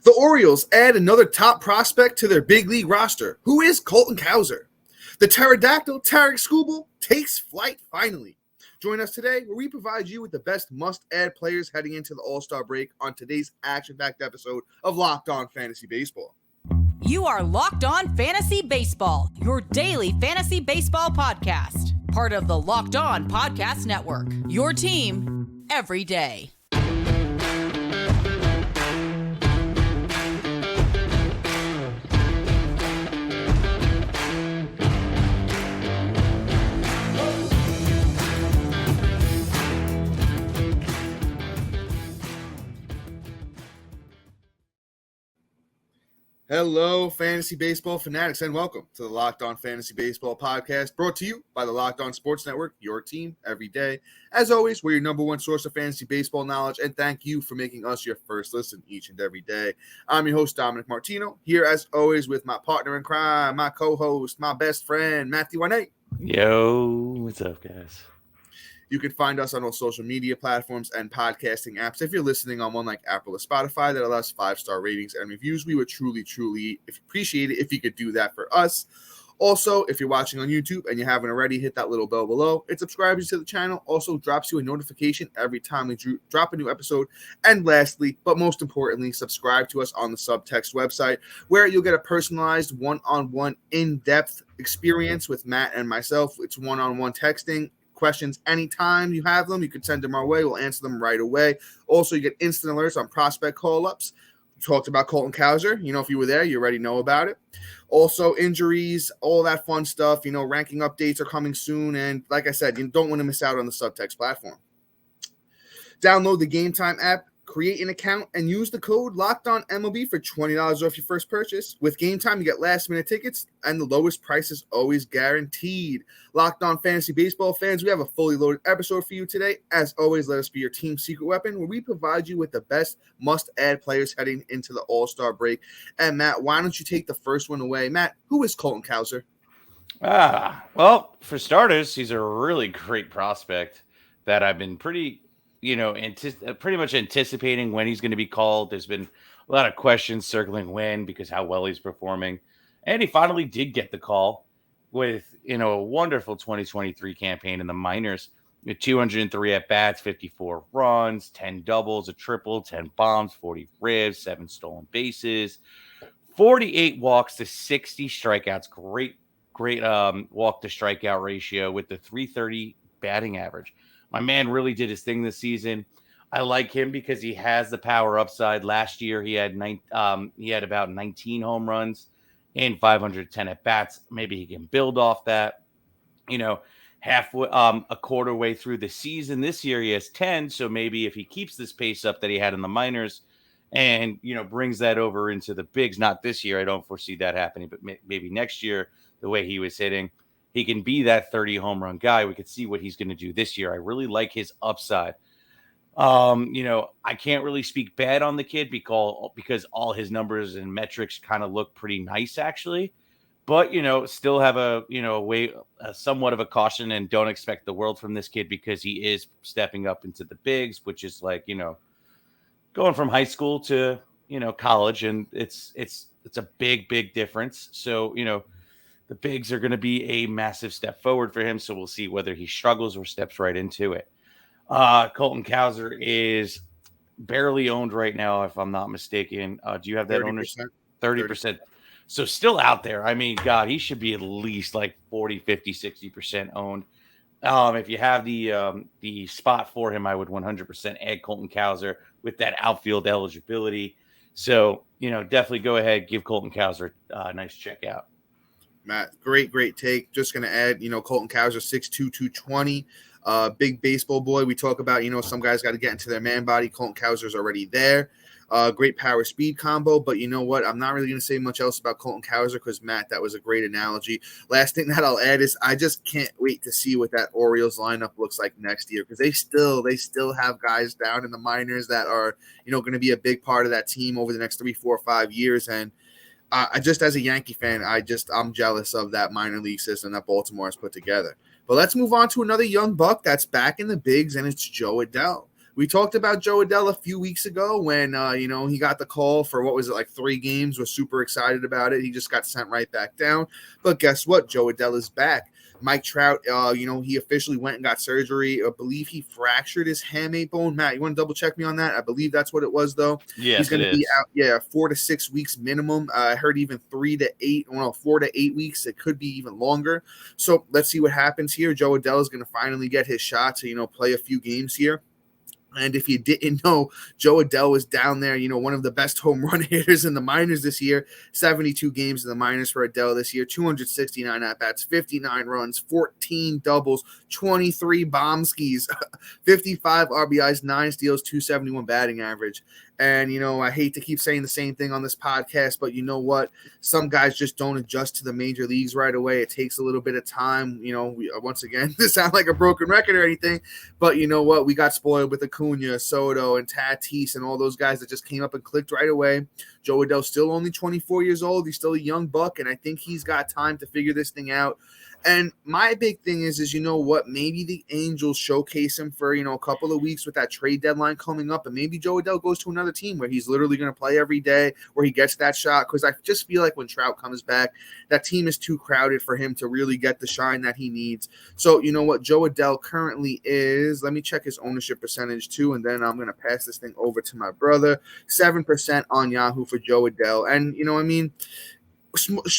The Orioles add another top prospect to their big league roster. Who is Colton Cowser? The Pterodactyl, Tarik Skubal, takes flight finally. Join us today where we provide you with the best must-add players heading into the All-Star break on today's action-packed episode of Locked On Fantasy Baseball. You are Locked On Fantasy Baseball, your daily fantasy baseball podcast. Part of the Locked On Podcast Network, your team every day. Hello, fantasy baseball fanatics, and welcome to the Locked On Fantasy Baseball podcast, brought to you by the Locked On Sports Network, your team every day. As always, we're your number one source of fantasy baseball knowledge, and thank you for making us your first listen each and every day. I'm your host, Dominic Martino, here as always with my partner in crime, my co-host, my best friend, Matthew Wynette. Yo, what's up, guys? You can find us on all social media platforms and podcasting apps. If you're listening on one like Apple or Spotify that allows 5-star ratings and reviews, we would truly appreciate it if you could do that for us. Also, if you're watching on YouTube and you haven't already, hit that little bell below. It subscribes you to the channel, also drops you a notification every time we drop a new episode. And lastly, but most importantly, subscribe to us on the Subtext website, where you'll get a personalized one-on-one in-depth experience with Matt and myself. It's one-on-one texting. Questions anytime you have them, you can send them our way. We'll answer them right away. Also, you get instant alerts on prospect call-ups. We talked about Colton Cowser. If you were there, you already know about it. Also, injuries, all that fun stuff. Ranking updates are coming soon. And like I said, you don't want to miss out on the Subtext platform. Download the Gametime app, create an account, and use the code LOCKEDONMLB for $20 off your first purchase. With Gametime, you get last-minute tickets, and the lowest price is always guaranteed. Locked On Fantasy Baseball fans, we have a fully loaded episode for you today. As always, let us be your team secret weapon, where we provide you with the best must-add players heading into the All-Star break. And Matt, why don't you take the first one away? Matt, who is Colton Cowser? Well, for starters, he's a really great prospect that I've been pretty much anticipating when he's going to be called. There's been a lot of questions circling when, because how well he's performing. And he finally did get the call with, a wonderful 2023 campaign in the minors with 203 at-bats, 54 runs, 10 doubles, a triple, 10 bombs, 40 ribs, 7 stolen bases, 48 walks to 60 strikeouts. Great walk-to-strikeout ratio with the 330 batting average. My man really did his thing this season. I like him because he has the power upside. Last year, he had about 19 home runs and 510 at bats. Maybe he can build off that. Halfway, a quarter way through the season this year, he has 10. So maybe if he keeps this pace up that he had in the minors, and brings that over into the bigs, not this year. I don't foresee that happening, but maybe next year, the way he was hitting, he can be that 30 home run guy. We could see what he's going to do this year. I really like his upside. I can't really speak bad on the kid because all his numbers and metrics kind of look pretty nice, actually. But, still have somewhat of a caution, and don't expect the world from this kid because he is stepping up into the bigs, which is like, going from high school to, college. And it's a big difference. So, the bigs are going to be a massive step forward for him, so we'll see whether he struggles or steps right into it. Colton Cowser is barely owned right now, if I'm not mistaken. Do you have that 30%. 30%. So still out there. I mean, God, he should be at least like 40, 50, 60% owned. If you have the spot for him, I would 100% add Colton Cowser with that outfield eligibility. So, definitely go ahead, give Colton Cowser a nice check out. Matt, great take. Just going to add, Colton Cowser, 6'2", 220, big baseball boy. We talk about, some guys got to get into their man body. Colton Cowser's already there. Great power speed combo. But you know what? I'm not really going to say much else about Colton Cowser because, Matt, that was a great analogy. Last thing that I'll add is I just can't wait to see what that Orioles lineup looks like next year because they still have guys down in the minors that are, going to be a big part of that team over the next 3, 4, 5 years. And I just, as a Yankee fan, I'm jealous of that minor league system that Baltimore has put together. But let's move on to another young buck that's back in the bigs, and it's Adell. We talked about Joe Adell a few weeks ago when, he got the call for, 3 games, was super excited about it. He just got sent right back down. But guess what? Joe Adell is back. Mike Trout, he officially went and got surgery. I believe he fractured his hamate bone. Matt, you want to double check me on that? I believe that's what it was, though. Yes, he's going to be out, 4 to 6 weeks minimum. I heard even 4 to 8 weeks. It could be even longer. So let's see what happens here. Joe Adell is going to finally get his shot to, play a few games here. And if you didn't know, Joe Adell was down there, one of the best home run hitters in the minors this year. 72 games in the minors for Adell this year, 269 at-bats, 59 runs, 14 doubles, 23 bomb skis, 55 RBIs, 9 steals, 271 batting average. And, I hate to keep saying the same thing on this podcast, but you know what? Some guys just don't adjust to the major leagues right away. It takes a little bit of time. Once again, this sounds like a broken record or anything, but you know what? We got spoiled with Acuna, Soto, and Tatis and all those guys that just came up and clicked right away. Joe Adell's still only 24 years old. He's still a young buck, and I think he's got time to figure this thing out. And my big thing is you know what? Maybe the Angels showcase him for, a couple of weeks with that trade deadline coming up. And maybe Joe Adell goes to another team where he's literally going to play every day, where he gets that shot. Because I just feel like when Trout comes back, that team is too crowded for him to really get the shine that he needs. So, you know what? Joe Adell currently is, let me check his ownership percentage too. And then I'm going to pass this thing over to my brother. 7% on Yahoo for Joe Adell. And,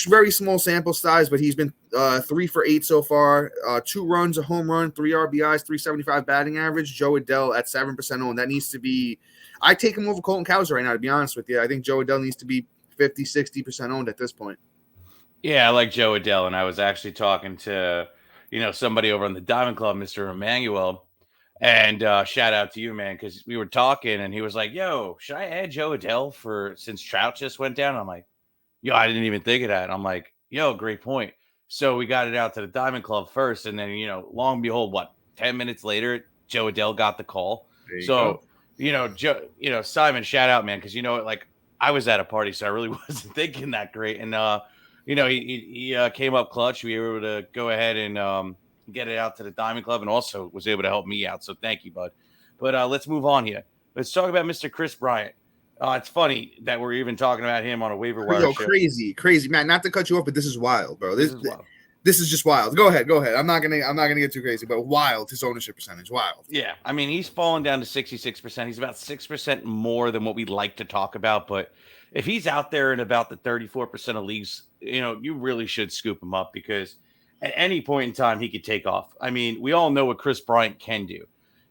very small sample size, but he's been 3 for 8 so far, 2 runs, a home run, 3 RBIs, 375 batting average. Joe Adell at 7% owned. That needs to be, I take him over Colton Cowser right now, to be honest with you. I think Joe Adell needs to be 50, 60% owned at this point. Yeah, I like Joe Adell, and I was actually talking to, somebody over on the Diamond Club, Mr. Emmanuel, and shout out to you, man, because we were talking, and he was like, yo, should I add Joe Adell since Trout just went down? I'm like, yo, I didn't even think of that. I'm like, yo, great point. So we got it out to the Diamond Club first, and then, long and behold, 10 minutes later, Joe Adell got the call. So, Joe, Simon, shout out, man, because I was at a party, so I really wasn't thinking that great. And he came up clutch. We were able to go ahead and get it out to the Diamond Club, and also was able to help me out. So thank you, bud. But let's move on here. Let's talk about Mr. Kris Bryant. It's funny that we're even talking about him on a waiver wire show. Crazy, man. Not to cut you off, but this is wild, bro. This is just wild. Go ahead. I'm not gonna get too crazy, but wild. His ownership percentage, wild. Yeah, I mean, he's fallen down to 66%. He's about 6% more than what we'd like to talk about. But if he's out there in about the 34% of leagues, you really should scoop him up, because at any point in time he could take off. I mean, we all know what Kris Bryant can do.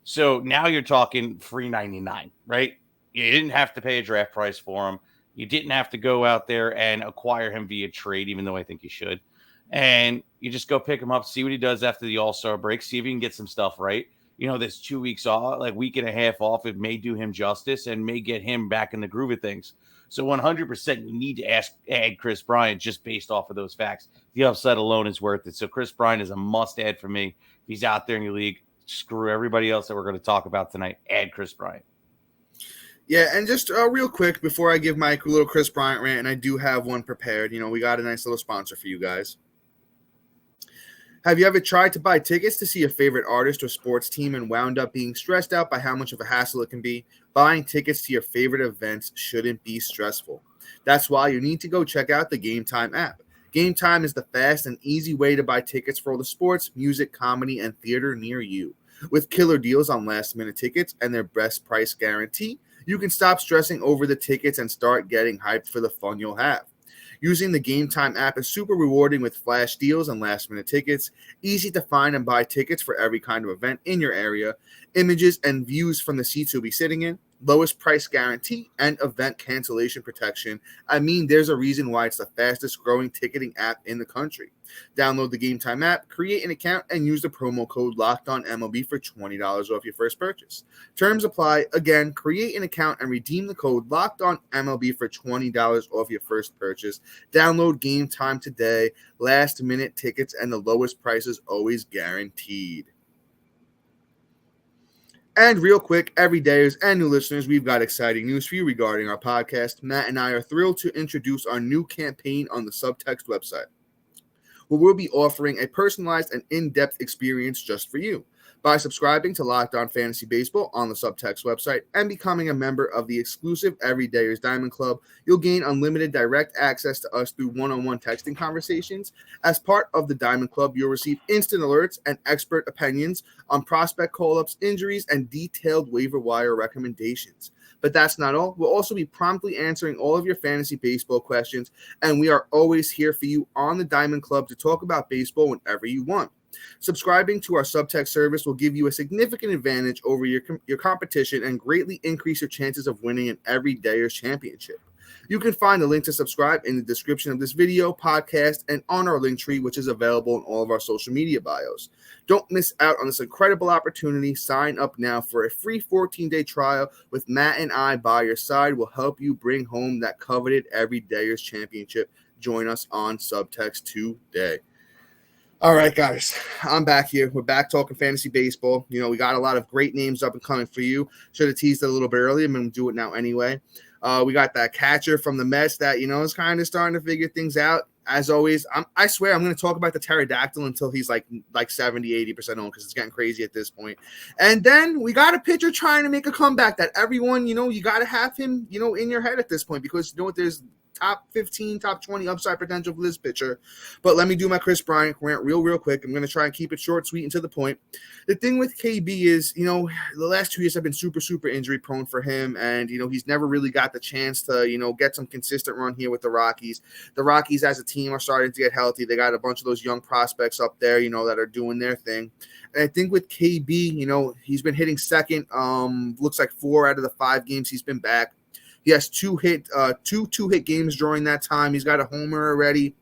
So now you're talking $3.99, right? You didn't have to pay a draft price for him. You didn't have to go out there and acquire him via trade, even though I think you should. And you just go pick him up, see what he does after the All-Star break, see if he can get some stuff right. This 2 weeks off, week and a half off, it may do him justice and may get him back in the groove of things. So 100% you need to add Kris Bryant just based off of those facts. The upside alone is worth it. So Kris Bryant is a must-add for me. If he's out there in your league, screw everybody else that we're going to talk about tonight. Add Kris Bryant. Yeah, and just real quick before I give my little Kris Bryant rant, and I do have one prepared. We got a nice little sponsor for you guys. Have you ever tried to buy tickets to see your favorite artist or sports team and wound up being stressed out by how much of a hassle it can be? Buying tickets to your favorite events shouldn't be stressful. That's why you need to go check out the Gametime app. Gametime is the fast and easy way to buy tickets for all the sports, music, comedy, and theater near you. With killer deals on last-minute tickets and their best price guarantee, you can stop stressing over the tickets and start getting hyped for the fun you'll have. Using the Gametime app is super rewarding with flash deals and last-minute tickets, easy to find and buy tickets for every kind of event in your area, images and views from the seats you'll be sitting in, lowest price guarantee, and event cancellation protection. I mean, there's a reason why it's the fastest growing ticketing app in the country. Download the Gametime app, create an account, and use the promo code LOCKEDONMLB for $20 off your first purchase. Terms apply. Again, create an account and redeem the code LOCKEDONMLB for $20 off your first purchase. Download Gametime today. Last minute tickets and the lowest prices always guaranteed. And real quick, everydayers and new listeners, we've got exciting news for you regarding our podcast. Matt and I are thrilled to introduce our new campaign on the Subtext website, where we'll be offering a personalized and in-depth experience just for you. By subscribing to Locked On Fantasy Baseball on the Subtext website and becoming a member of the exclusive Everydayers Diamond Club, you'll gain unlimited direct access to us through one-on-one texting conversations. As part of the Diamond Club, you'll receive instant alerts and expert opinions on prospect call-ups, injuries, and detailed waiver wire recommendations. But that's not all. We'll also be promptly answering all of your fantasy baseball questions, and we are always here for you on the Diamond Club to talk about baseball whenever you want. Subscribing to our Subtext service will give you a significant advantage over your competition and greatly increase your chances of winning an Everydayers championship. You can find the link to subscribe in the description of this video, podcast, and on our link tree, which is available in all of our social media bios. Don't miss out on this incredible opportunity. Sign up now for a free 14-day trial with Matt and I by your side. Will help you bring home that coveted Everydayers championship. Join us on Subtext today. All right, guys, I'm back here. We're back talking fantasy baseball. You know, we got a lot of great names up and coming for you. Should have teased it a little bit earlier. I'm going to do it now anyway. We got that catcher from the Mets that, you know, is kind of starting to figure things out. As always, I swear I'm going to talk about the Pterodactyl until he's like 70, 80% on because it's getting crazy at this point. And then we got a pitcher trying to make a comeback that everyone, you know, you got to have him, you know, in your head at this point because, you know what, there's top 15, top 20 upside potential for this pitcher. But let me do my Kris Bryant rant real quick. I'm going to try and keep it short, sweet, and to the point. The thing with KB is, you know, the last 2 years have been super injury prone for him. And, you know, he's never really got the chance to, you know, get some consistent run here with the Rockies. The Rockies as a team are starting to get healthy. They got a bunch of those young prospects up there, you know, that are doing their thing. And I think with KB, you know, he's been hitting second. Looks like 4 out of the 5 games he's been back. He has two hit games during that time. He's got a homer already.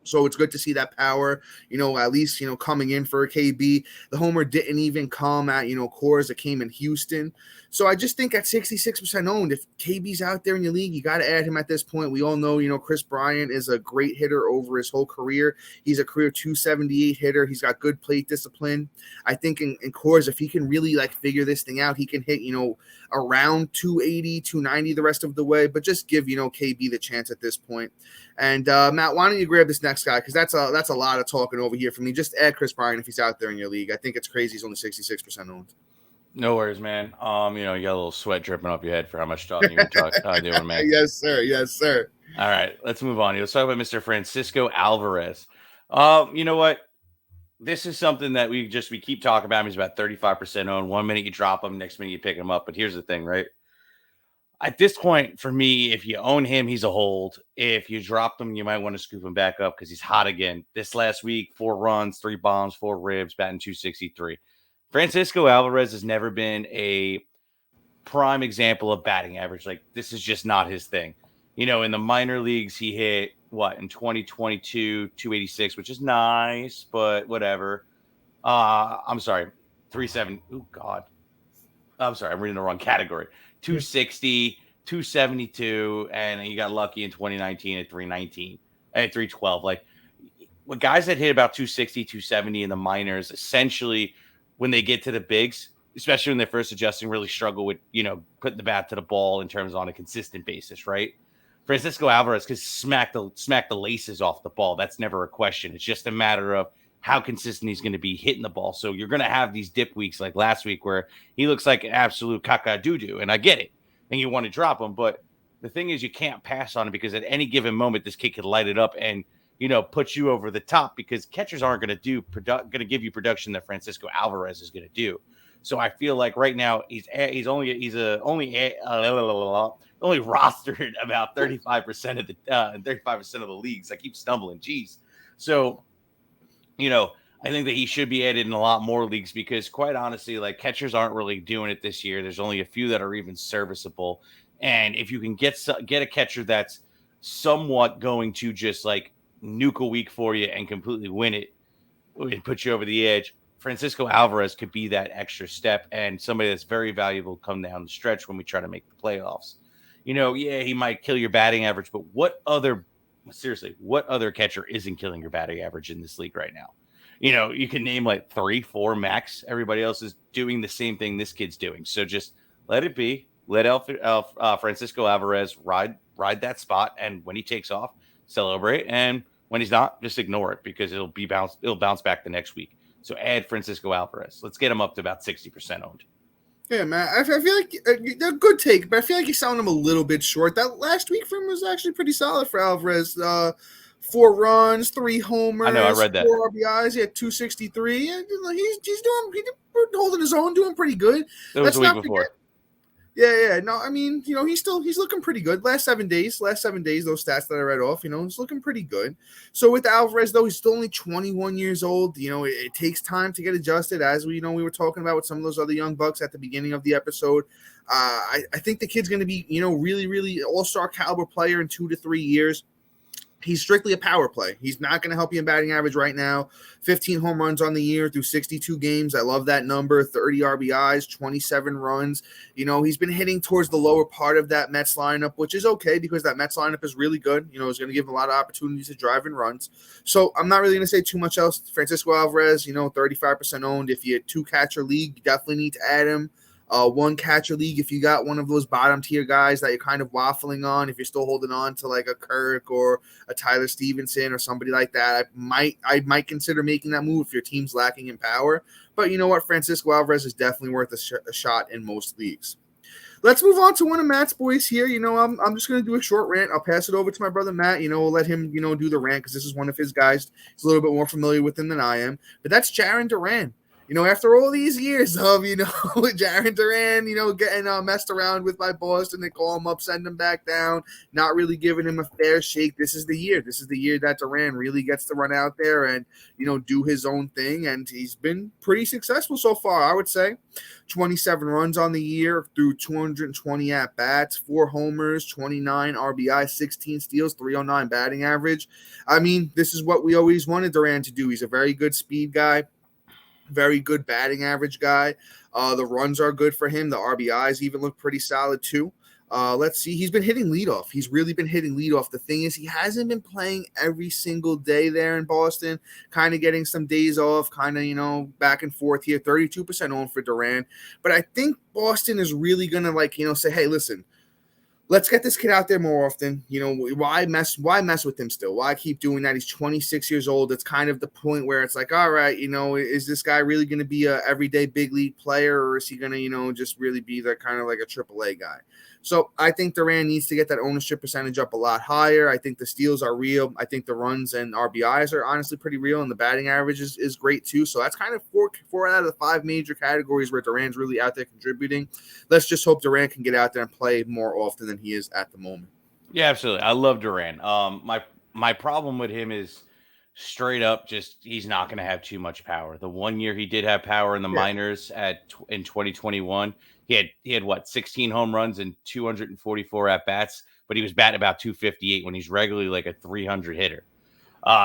So it's good to see that power, you know, at least, you know, coming in for a KB. The homer didn't even come at, you know, Coors. It came in Houston. So I just think at 66% owned, if KB's out there in your league, you got to add him at this point. We all know, you know, Kris Bryant is a great hitter over his whole career. He's a career 278 hitter. He's got good plate discipline. I think in Coors, if he can really like figure this thing out, he can hit, you know, around 280, 290 the rest of the way, but just give, you know, KB the chance at this point. And Matt, why don't you grab this next guy? Because that's a lot of talking over here for me. Just add Kris Bryant if he's out there in your league. I think it's crazy he's only 66% owned. No worries, man. You know, you got a little sweat dripping up your head for how much talking you were doing, man. Yes, sir. Yes, sir. All right, let's move on. Let's talk about Mr. Francisco Alvarez. You know what? This is something that we keep talking about him. He's about 35% owned. 1 minute you drop him, next minute you pick him up. But here's the thing, right? At this point, for me, if you own him, he's a hold. If you drop him, you might want to scoop him back up because he's hot again. This last week, 4 runs, 3 bombs, 4 ribs, batting .263. Francisco Alvarez has never been a prime example of batting average. Like, this is just not his thing. You know, in the minor leagues, he hit, in 2022, 286, which is nice, but whatever. I'm sorry, 370. Oh, God. I'm sorry, I'm reading the wrong category. 260, 272, and he got lucky in 2019 at 319, at 312. Like, what guys that hit about 260, 270 in the minors, essentially, when they get to the bigs, especially when they're first adjusting, really struggle with, you know, putting the bat to the ball in terms on a consistent basis, right? Francisco Alvarez could smack the laces off the ball. That's never a question. It's just a matter of how consistent he's going to be hitting the ball. So you're going to have these dip weeks like last week where he looks like an absolute caca-doo-doo, and I get it. And you want to drop him, but the thing is you can't pass on it because at any given moment this kid could light it up and, you know, put you over the top because catchers aren't going to give you production that Francisco Alvarez is going to do. So I feel like right now he's only rostered about 35% of the leagues. I keep stumbling. Jeez. So, you know, I think that he should be added in a lot more leagues because quite honestly, like catchers aren't really doing it this year. There's only a few that are even serviceable. And if you can get a catcher that's somewhat going to just like nuke a week for you and completely win it and put you over the edge, Francisco Alvarez could be that extra step and somebody that's very valuable come down the stretch when we try to make the playoffs. You know, yeah, he might kill your batting average, but what other catcher isn't killing your batting average in this league right now? You know, you can name like 3, 4 max. Everybody else is doing the same thing this kid's doing. So just let it be. Let Francisco Alvarez ride that spot, and when he takes off, celebrate. And when he's not, just ignore it because it'll bounce back the next week. So add Francisco Alvarez. Let's get him up to about 60% owned. Yeah, man. I feel like they're a good take, but I feel like you're selling them a little bit short. That last week for him was actually pretty solid for Alvarez. 4 runs, 3 homers, I know, I read that. 4 RBIs. He had 263. And he's holding his own, doing pretty good. It was the week before. Yeah. No, I mean, he's looking pretty good. Last 7 days, those stats that I read off, he's looking pretty good. So with Alvarez, though, he's still only 21 years old. It takes time to get adjusted, as we were talking about with some of those other young bucks at the beginning of the episode. I think the kid's going to be, really, really all-star caliber player in 2 to 3 years. He's strictly a power play. He's not going to help you in batting average right now. 15 home runs on the year through 62 games. I love that number. 30 RBIs, 27 runs. He's been hitting towards the lower part of that Mets lineup, which is okay because that Mets lineup is really good. It's going to give him a lot of opportunities to drive and runs. So I'm not really going to say too much else. Francisco Alvarez, 35% owned. If you're a 2-catcher league, you definitely need to add him. 1-catcher league, if you got one of those bottom tier guys that you're kind of waffling on, if you're still holding on to like a Kirk or a Tyler Stevenson or somebody like that, I might consider making that move if your team's lacking in power. But you know what? Francisco Alvarez is definitely worth a shot in most leagues. Let's move on to one of Matt's boys here. I'm just going to do a short rant. I'll pass it over to my brother Matt. We'll let him, do the rant because this is one of his guys. He's a little bit more familiar with him than I am. But that's Jarren Duran. After all these years of, Jarren Duran, getting messed around with by Boston, they call him up, send him back down, not really giving him a fair shake. This is the year. This is the year that Duran really gets to run out there and, do his own thing. And he's been pretty successful so far, I would say. 27 runs on the year through 220 at-bats, 4 homers, 29 RBI, 16 steals, 309 batting average. I mean, this is what we always wanted Duran to do. He's a very good speed guy. Very good batting average guy. The runs are good for him. The RBIs even look pretty solid too. Let's see. He's been hitting leadoff. He's really been hitting leadoff. The thing is, he hasn't been playing every single day there in Boston, kind of getting some days off, kind of, back and forth here. 32% owned for Duran. But I think Boston is really going to say, hey, listen, let's get this kid out there more often. Why mess with him still? Why keep doing that? He's 26 years old. It's kind of the point where it's like, all right, is this guy really going to be a everyday big league player, or is he going to, just really be the kind of like a AAA guy? So I think Duran needs to get that ownership percentage up a lot higher. I think the steals are real. I think the runs and RBIs are honestly pretty real, and the batting average is great too. So that's kind of four out of the 5 major categories where Duran's really out there contributing. Let's just hope Duran can get out there and play more often than he is at the moment. Yeah, absolutely. I love Duran. My problem with him is straight up just he's not going to have too much power. The 1 year he did have power in the minors in 2021. He had what, 16 home runs and 244 at bats, but he was batting about 258 when he's regularly like a 300 hitter.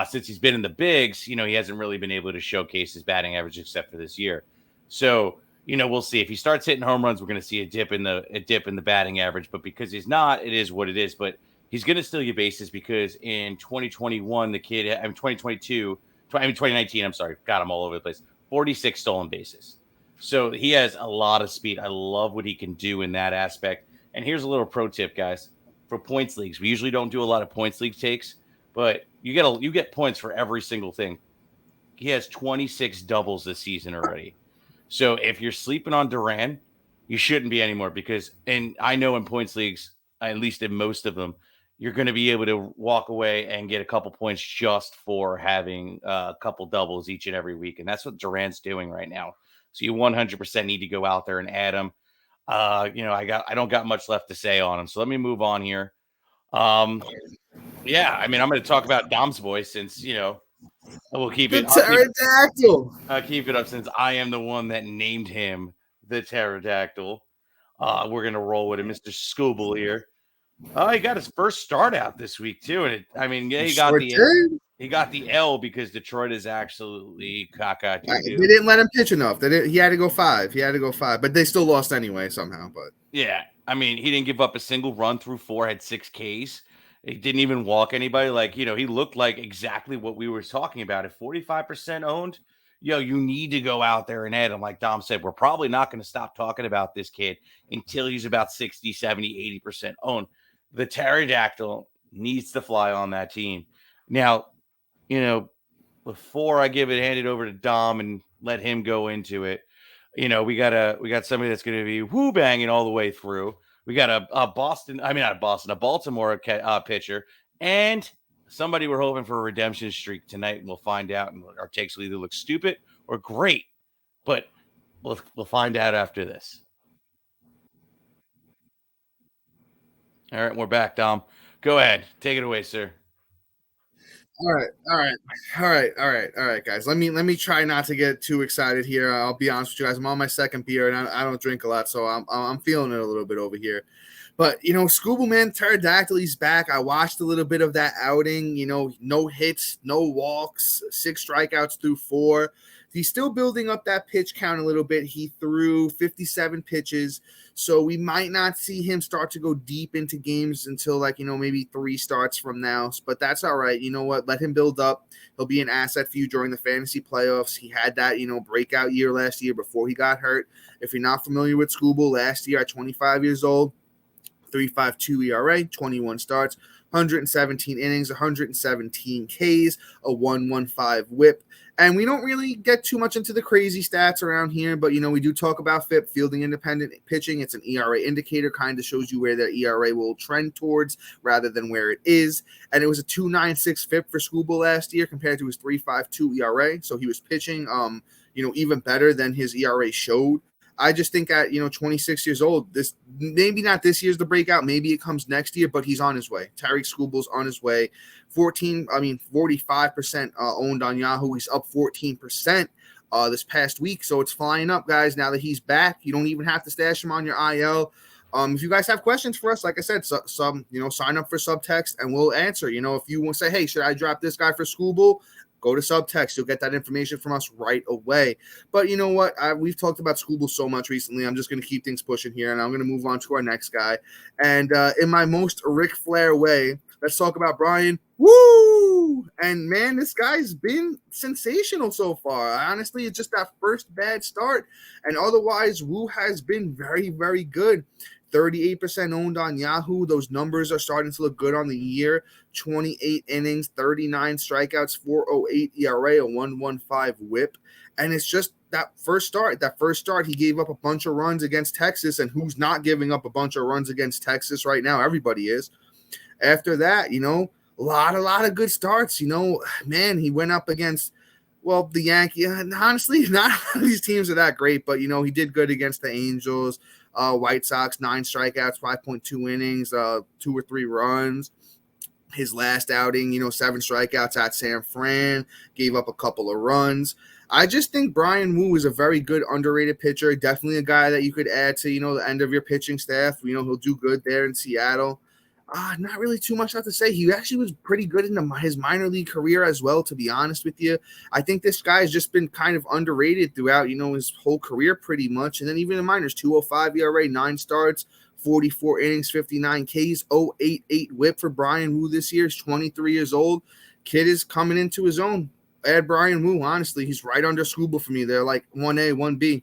Since he's been in the bigs, he hasn't really been able to showcase his batting average except for this year. So, we'll see if he starts hitting home runs, we're going to see a dip in the batting average, but because he's not, it is what it is. But he's going to steal your bases because in 2021, 2019, I'm sorry, got him all over the place. 46 stolen bases. So he has a lot of speed. I love what he can do in that aspect. And here's a little pro tip, guys. For points leagues, we usually don't do a lot of points league takes, but you get points for every single thing. He has 26 doubles this season already. So if you're sleeping on Duran, you shouldn't be anymore because, and I know in points leagues, at least in most of them, you're going to be able to walk away and get a couple points just for having a couple doubles each and every week. And that's what Duran's doing right now. So you 100% need to go out there and add him. I don't got much left to say on him. So let me move on here. Yeah, I mean, I'm going to talk about Dom's boy since, we'll keep it. Pterodactyl. I'll keep it up since I am the one that named him the Pterodactyl. We're going to roll with it, Mr. Skubal here. He got his first start out this week too. And he got the L because Detroit is absolutely caca. They didn't let him pitch enough. He had to go 5. But they still lost anyway somehow. But yeah, I mean, he didn't give up a single run through 4, had 6 Ks. He didn't even walk anybody. He looked like exactly what we were talking about. At 45% owned, you need to go out there and add him. Like Dom said, we're probably not going to stop talking about this kid until he's about 60, 70, 80% owned. The Pterodactyl needs to fly on that team. Now, before I hand it over to Dom and let him go into it. We got somebody that's going to be whoo banging all the way through. We got a Baltimore pitcher, and somebody we're hoping for a redemption streak tonight, and we'll find out. And our takes will either look stupid or great, but we'll find out after this. All right, we're back, Dom. Go ahead, take it away, sir. All right, guys. Let me try not to get too excited here. I'll be honest with you guys. I'm on my second beer, and I don't drink a lot, so I'm feeling it a little bit over here. But Skubal, man, Pterodactyl, he's back. I watched a little bit of that outing. No hits, no walks, 6 strikeouts through 4. He's still building up that pitch count a little bit. He threw 57 pitches. So we might not see him start to go deep into games until maybe 3 starts from now. But that's all right. You know what? Let him build up. He'll be an asset for you during the fantasy playoffs. He had that, breakout year last year before he got hurt. If you're not familiar with Skubal, last year at 25 years old, 3.52 ERA, 21 starts, 117 innings, 117 Ks, a 1.15 whip. And we don't really get too much into the crazy stats around here, but, we do talk about FIP, fielding independent pitching. It's an ERA indicator, kind of shows you where their ERA will trend towards rather than where it is. And it was a 2.96 FIP for Skubal last year compared to his 3.52 ERA. So he was pitching, even better than his ERA showed. I just think at 26 years old, this maybe not this year's the breakout, maybe it comes next year, but he's on his way. Tarik Skubal's on his way. 45% owned on Yahoo. He's up 14% this past week, so it's flying up, guys. Now that he's back, you don't even have to stash him on your IL. If you guys have questions for us, like I said, sign up for Subtext and we'll answer. If you want to say, hey, should I drop this guy for Skubal? Go to Subtext. You'll get that information from us right away. But you know what? We've talked about Skubal so much recently. I'm just going to keep things pushing here, and I'm going to move on to our next guy. And in my most Ric Flair way, let's talk about Bryan Woo! And, man, this guy's been sensational so far. Honestly, it's just that first bad start. And otherwise, Woo has been very, very good. 38% owned on Yahoo. Those numbers are starting to look good on the year. 28 innings, 39 strikeouts, 4.08 ERA, a 1.15 whip. And it's just that first start. He gave up a bunch of runs against Texas. And who's not giving up a bunch of runs against Texas right now? Everybody is. After that, a lot of good starts. Man, he went up against, the Yankees. Honestly, not all these teams are that great, but, he did good against the Angels. White Sox, 9 strikeouts, 5.2 innings, 2 or 3 runs. His last outing, 7 strikeouts at San Fran, gave up a couple of runs. I just think Bryan Woo is a very good underrated pitcher. Definitely a guy that you could add to, the end of your pitching staff. He'll do good there in Seattle. Not really too much left to say. He actually was pretty good in his minor league career as well, to be honest with you. I think this guy's just been kind of underrated throughout, his whole career pretty much. And then even in minors, 2.05 ERA, 9 starts, 44 innings, 59 Ks, 0.88 whip for Bryan Woo this year. He's 23 years old. Kid is coming into his own. Add Bryan Woo, honestly. He's right under Skubal for me. They're like 1A, 1B.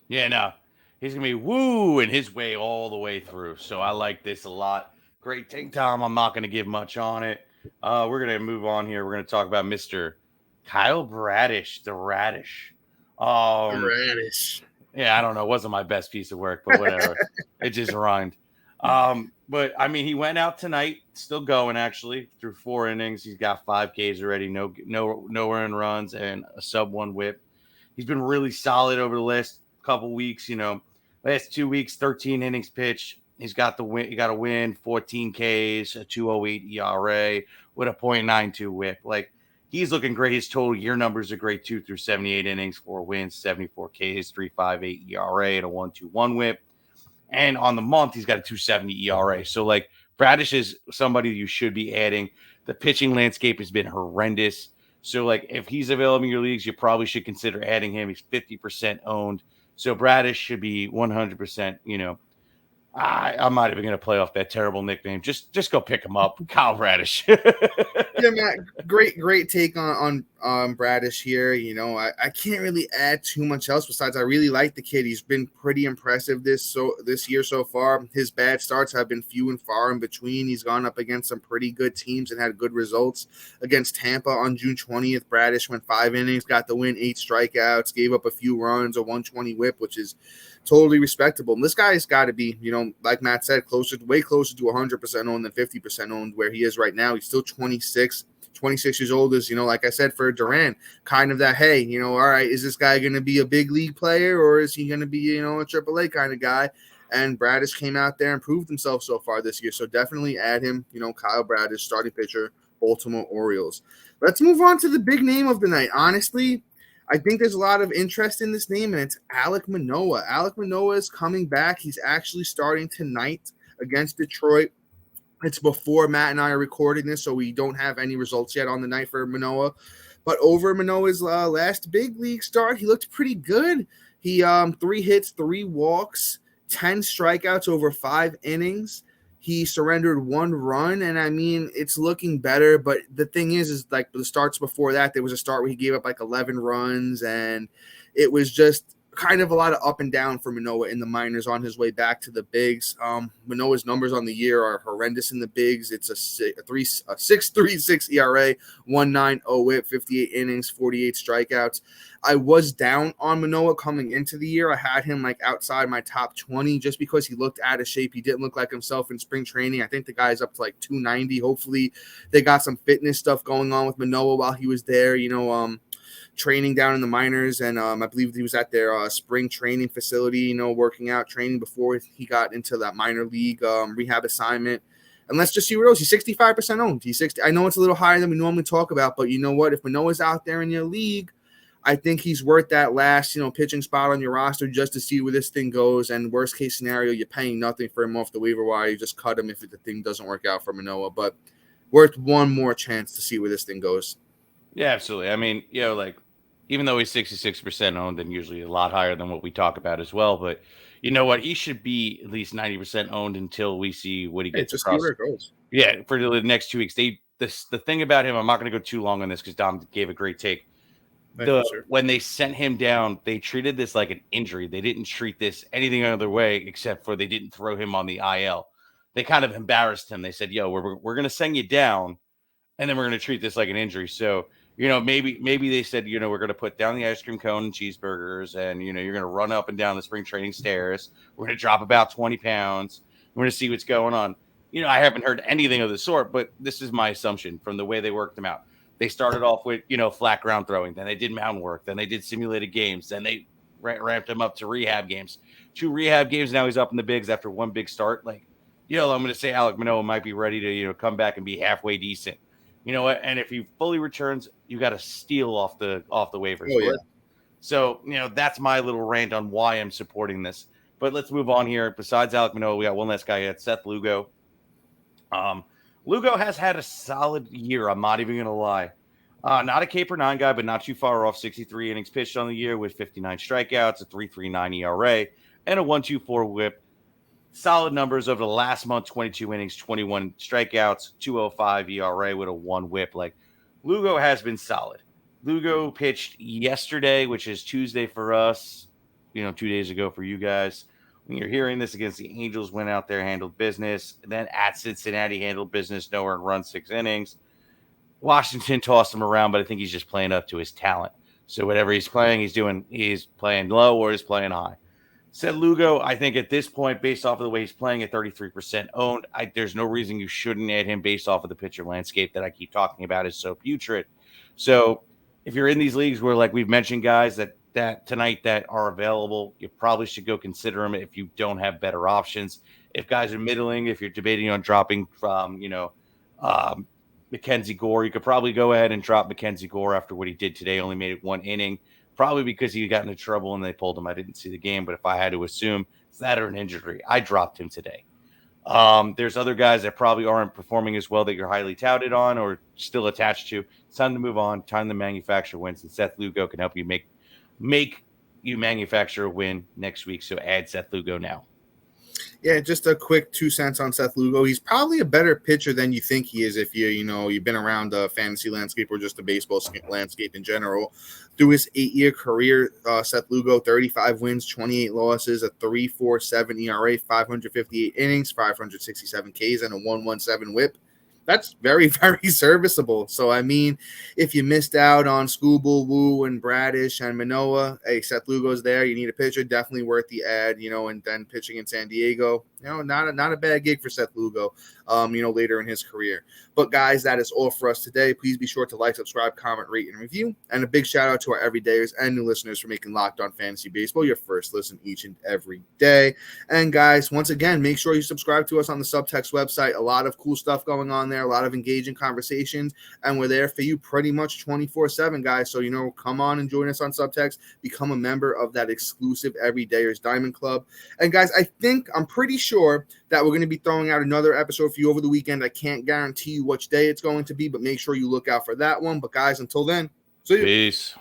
Yeah, no. He's going to be wooing his way all the way through. So I like this a lot. Great take, Tom. I'm not going to give much on it. We're going to move on here. We're going to talk about Mr. Kyle Bradish, the Radish. Radish. Yeah, I don't know. It wasn't my best piece of work, but whatever. It just rhymed. But, I mean, he went out tonight, still going, actually, through 4 innings. He's got 5 Ks already, no earned runs, and a sub-1 whip. He's been really solid over the last couple weeks, last 2 weeks, 13 innings pitched. He's got the win. He got a win, 14 Ks, a 2.08 ERA with a 0.92 whip. Like, he's looking great. His total year numbers are great too, through 78 innings, 4 wins, 74 Ks, 3.58 ERA, and a 1.21 whip. And on the month, he's got a 2.70 ERA. So, like, Bradish is somebody you should be adding. The pitching landscape has been horrendous. So, like, if he's available in your leagues, you probably should consider adding him. He's 50% owned. So, Bradish should be 100%, I'm not even going to play off that terrible nickname. Just go pick him up. Kyle Bradish. Yeah, Matt, great take on Bradish here. I can't really add too much else besides I really like the kid. He's been pretty impressive this year so far. His bad starts have been few and far in between. He's gone up against some pretty good teams and had good results. Against Tampa on June 20th, Bradish went 5 innings, got the win, 8 strikeouts, gave up a few runs, a 120 whip, which is totally respectable. And this guy's got to be, like Matt said, way closer to 100% owned than 50% owned where he is right now. He's still 26 years old is, like I said, for Duran, kind of that, hey, all right, is this guy going to be a big league player or is he going to be, a AAA kind of guy? And Bradish came out there and proved himself so far this year. So definitely add him, Kyle Bradish, starting pitcher, Baltimore Orioles. Let's move on to the big name of the night. Honestly, I think there's a lot of interest in this name, and it's Alek Manoah. Alek Manoah is coming back. He's actually starting tonight against Detroit. It's before Matt and I are recording this, so we don't have any results yet on the night for Manoah. But over Manoah's last big league start, he looked pretty good. He 3 hits, 3 walks, 10 strikeouts over 5 innings. He surrendered 1 run, and I mean, it's looking better. But the thing is like the starts before that, there was a start where he gave up like 11 runs, and it was just kind of a lot of up and down for Manoah in the minors on his way back to the bigs. Manoah's numbers on the year are horrendous in the bigs. It's a 6.36 ERA, 1.90 WHIP, 58 innings, 48 strikeouts. I was down on Manoah coming into the year. I had him like outside my top 20 just because he looked out of shape. He didn't look like himself in spring training. I think the guy's up to like 290. Hopefully they got some fitness stuff going on with Manoah while he was there, training down in the minors, and I believe he was at their spring training facility, working out, training before he got into that minor league rehab assignment. And let's just see where it goes. He's 65% owned. He's 60. I know it's a little higher than we normally talk about, but you know what? If Manoah's out there in your league, I think he's worth that last, pitching spot on your roster just to see where this thing goes. And worst case scenario, you're paying nothing for him off the waiver wire. You just cut him if the thing doesn't work out for Manoah. But worth one more chance to see where this thing goes. Yeah, absolutely. I mean, even though he's 66% owned and usually a lot higher than what we talk about as well, but you know what? He should be at least 90% owned until we see what he gets just across. See where it goes. Yeah, for the next 2 weeks. The thing about him, I'm not going to go too long on this because Dom gave a great take. When they sent him down, they treated this like an injury. They didn't treat this anything other way except for they didn't throw him on the IL. They kind of embarrassed him. They said, yo, we're going to send you down, and then we're going to treat this like an injury. So, maybe they said, we're going to put down the ice cream cone and cheeseburgers, and, you're going to run up and down the spring training stairs. We're going to drop about 20 pounds. We're going to see what's going on. I haven't heard anything of the sort, but this is my assumption from the way they worked them out. They started off with, flat ground throwing. Then they did mound work. Then they did simulated games. Then they ramped him up to rehab games. 2 rehab games. Now he's up in the bigs after 1 big start. Like, I'm going to say Alek Manoah might be ready to, come back and be halfway decent. You know what? And if he fully returns, you got to steal off the waivers. Oh, yeah. So, that's my little rant on why I'm supporting this. But let's move on here. Besides Alek Manoah, we got one last guy yet, Seth Lugo. Lugo has had a solid year. I'm not even going to lie. Not a K per 9 guy, but not too far off. 63 innings pitched on the year with 59 strikeouts, a 3.39 ERA, and a 1.24 WHIP. Solid numbers over the last month, 22 innings, 21 strikeouts, 2.05 ERA with a 1 WHIP. Like, Lugo has been solid. Lugo pitched yesterday, which is Tuesday for us, 2 days ago for you guys. When you're hearing this against the Angels, went out there, handled business. Then at Cincinnati, handled business, no earned run, 6 innings. Washington tossed him around, but I think he's just playing up to his talent. So whatever he's playing, he's playing low or he's playing high. Said Lugo, I think at this point, based off of the way he's playing at 33% owned, there's no reason you shouldn't add him based off of the pitcher landscape that I keep talking about is so putrid. So if you're in these leagues where, like we've mentioned, guys that tonight that are available, you probably should go consider them if you don't have better options. If guys are middling, if you're debating on dropping from, Mackenzie Gore, you could probably go ahead and drop Mackenzie Gore after what he did today. Only made it 1 inning. Probably because he got into trouble and they pulled him. I didn't see the game, but if I had to assume it's that or an injury, I dropped him today. There's other guys that probably aren't performing as well that you're highly touted on or still attached to. It's time to move on. Time to manufacture wins. And Seth Lugo can help you make you manufacture a win next week. So add Seth Lugo now. Yeah, just a quick 2 cents on Seth Lugo. He's probably a better pitcher than you think he is if you've been around the fantasy landscape or just the baseball landscape in general. Through his 8-year career, Seth Lugo, 35 wins, 28 losses, a 3.47 ERA, 558 innings, 567 Ks, and a 1.17 WHIP. That's very, very serviceable. So, I mean, if you missed out on Skubal, Woo, and Bradish and Manoah, hey, Seth Lugo's there. You need a pitcher, definitely worth the ad, and then pitching in San Diego, not a bad gig for Seth Lugo, later in his career. But, guys, that is all for us today. Please be sure to like, subscribe, comment, rate, and review. And a big shout out to our everydayers and new listeners for making Locked On Fantasy Baseball your first listen each and every day. And, guys, once again, make sure you subscribe to us on the Subtext website. A lot of cool stuff going on there. A lot of engaging conversations, and we're there for you pretty much 24/7, guys. So, come on and join us on Subtext, become a member of that exclusive Everydayers Diamond Club. And guys, I'm pretty sure that we're going to be throwing out another episode for you over the weekend. I can't guarantee you which day it's going to be, but make sure you look out for that one. But guys, until then, see you. Peace.